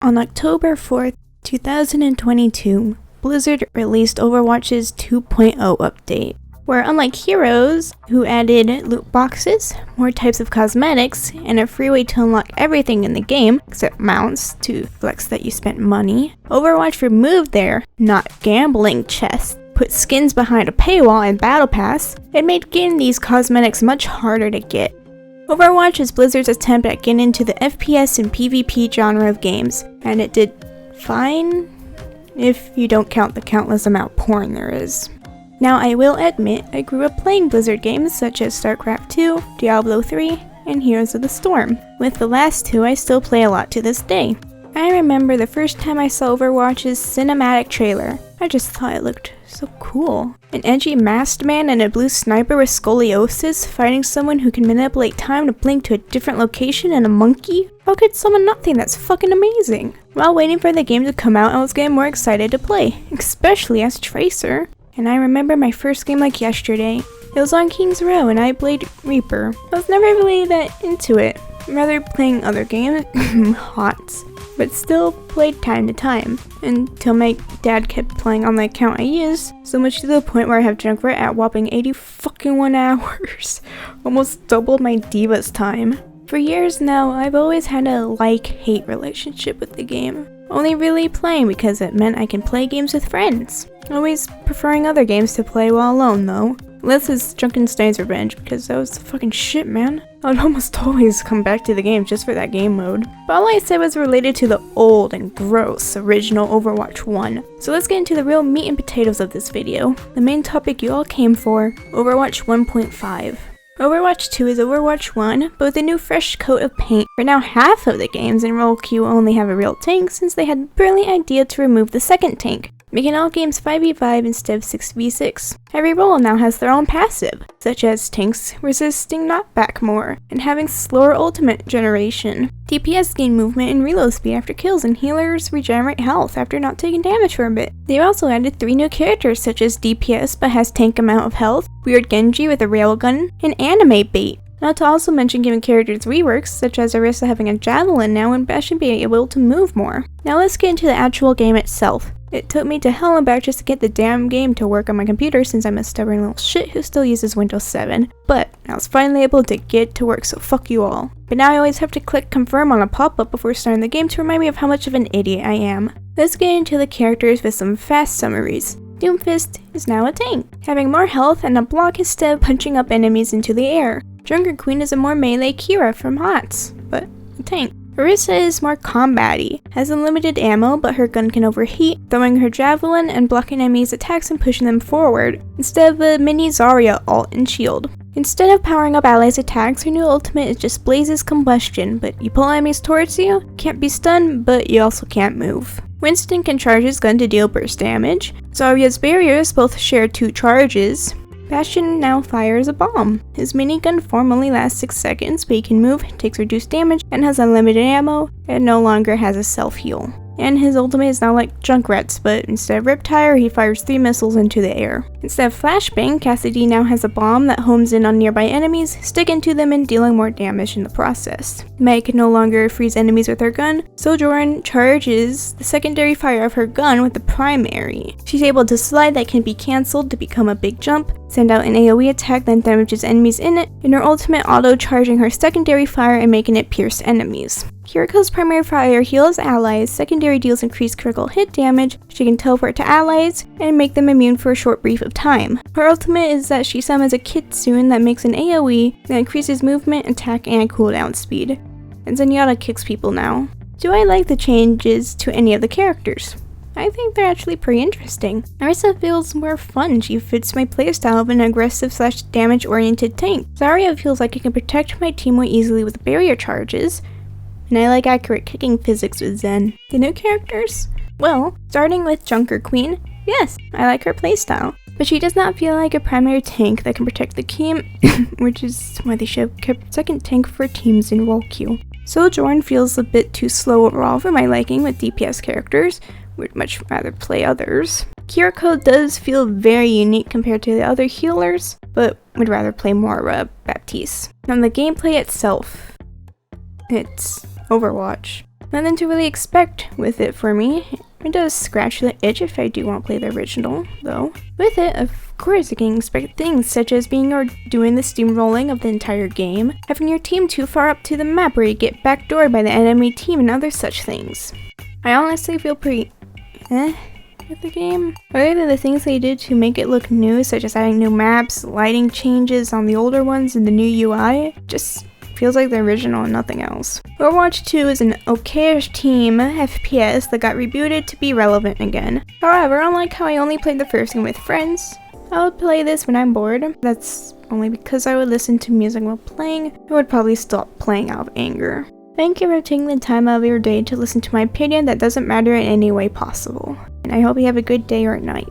On October 4th, 2022, Blizzard released Overwatch's 2.0 update, where unlike Heroes, who added loot boxes, more types of cosmetics, and a free way to unlock everything in the game, except mounts, to flex that you spent money, Overwatch removed their not gambling chest, put skins behind a paywall and battle pass, and made getting these cosmetics much harder to get. Overwatch is Blizzard's attempt at getting into the FPS and PvP genre of games, and it did fine, if you don't count the countless amount of porn there is. Now I will admit, I grew up playing Blizzard games such as Starcraft 2, Diablo 3, and Heroes of the Storm. With the last two, I still play a lot to this day. I remember the first time I saw Overwatch's cinematic trailer. I just thought it looked so cool. An edgy masked man and a blue sniper with scoliosis fighting someone who can manipulate time to blink to a different location and a monkey? How could someone not think that's fucking amazing? While waiting for the game to come out, I was getting more excited to play, especially as Tracer. And I remember my first game like yesterday. It was on King's Row and I played Reaper. I was never really that into it, rather playing other games, HOTS, but still played time to time, until my dad kept playing on the account I used, so much to the point where I have Junkrat at whopping 80 fucking 1 hours, almost doubled my Diva's time. For years now, I've always had a like-hate relationship with the game, only really playing because it meant I can play games with friends, always preferring other games to play while alone though. This is Junkenstein's Revenge because that was the fucking shit, man. I would almost always come back to the game just for that game mode. But all I said was related to the old and gross original Overwatch 1. So let's get into the real meat and potatoes of this video. The main topic you all came for, Overwatch 1.5. Overwatch 2 is Overwatch 1, but with a new fresh coat of paint. For now, half of the games in role queue only have a real tank since they had the brilliant idea to remove the second tank, making all games 5v5 instead of 6v6. Every role now has their own passive, such as tanks resisting knockback more, and having slower ultimate generation. DPS gain movement and reload speed after kills, and healers regenerate health after not taking damage for a bit. They also added 3 new characters such as DPS but has tank amount of health, Weird Genji with a railgun, and Anime Bait. Not to also mention giving characters reworks, such as Orisa having a javelin now and Bastion being able to move more. Now let's get into the actual game itself. It took me to hell and back just to get the damn game to work on my computer since I'm a stubborn little shit who still uses Windows 7. But I was finally able to get it to work, so fuck you all. But now I always have to click confirm on a pop-up before starting the game to remind me of how much of an idiot I am. Let's get into the characters with some fast summaries. Doomfist is now a tank, having more health and a block instead of punching up enemies into the air. Junker Queen is a more melee Kira from HOTS, but a tank. Orisa is more combat-y, has unlimited ammo but her gun can overheat, throwing her javelin and blocking enemies' attacks and pushing them forward, instead of a mini Zarya ult and shield. Instead of powering up allies' attacks, her new ultimate is just blazes combustion, but you pull enemies towards you, can't be stunned, but you also can't move. Winston can charge his gun to deal burst damage. Zarya's barriers both share 2 charges. Bastion now fires a bomb. His minigun form only lasts 6 seconds, but he can move, takes reduced damage, and has unlimited ammo, and no longer has a self-heal. And his ultimate is now like Junkrat's, but instead of Riptire, he fires 3 missiles into the air. Instead of Flashbang, Cassidy now has a bomb that homes in on nearby enemies, sticking to them and dealing more damage in the process. Meg can no longer freeze enemies with her gun, so Sojourn charges the secondary fire of her gun with the primary. She's able to slide that can be cancelled to become a big jump, send out an AoE attack that damages enemies in it, and her ultimate auto-charging her secondary fire and making it pierce enemies. Kiriko's primary fire heals allies, secondary deals increased critical hit damage, she can teleport to allies, and make them immune for a short brief of time. Her ultimate is that she summons a Kitsune that makes an AoE that increases movement, attack, and cooldown speed. And Zenyatta kicks people now. Do I like the changes to any of the characters? I think they're actually pretty interesting. Orisa feels more fun, she fits my playstyle of an aggressive / damage oriented tank. Zarya feels like I can protect my team more easily with barrier charges. And I like accurate kicking physics with Zen. The new characters? Well, starting with Junker Queen, yes, I like her playstyle. But she does not feel like a primary tank that can protect the team, which is why they should have kept second tank for teams in role queue. Sojourn feels a bit too slow overall for my liking with DPS characters, would much rather play others. Kiriko does feel very unique compared to the other healers, but would rather play more Baptiste. On the gameplay itself, it's Overwatch. Nothing to really expect with it for me. It does scratch the itch if I do want to play the original, though. With it, of course, you can expect things such as being or doing the steamrolling of the entire game, having your team too far up to the map where you get backdoored by the enemy team and other such things. I honestly feel pretty with the game. Other than the things they did to make it look new, such as adding new maps, lighting changes on the older ones, and the new UI, just feels like the original and nothing else. Overwatch 2 is an okayish team FPS that got rebooted to be relevant again. However, unlike how I only played the first game with friends, I would play this when I'm bored. That's only because I would listen to music while playing and would probably stop playing out of anger. Thank you for taking the time out of your day to listen to my opinion that doesn't matter in any way possible. And I hope you have a good day or night.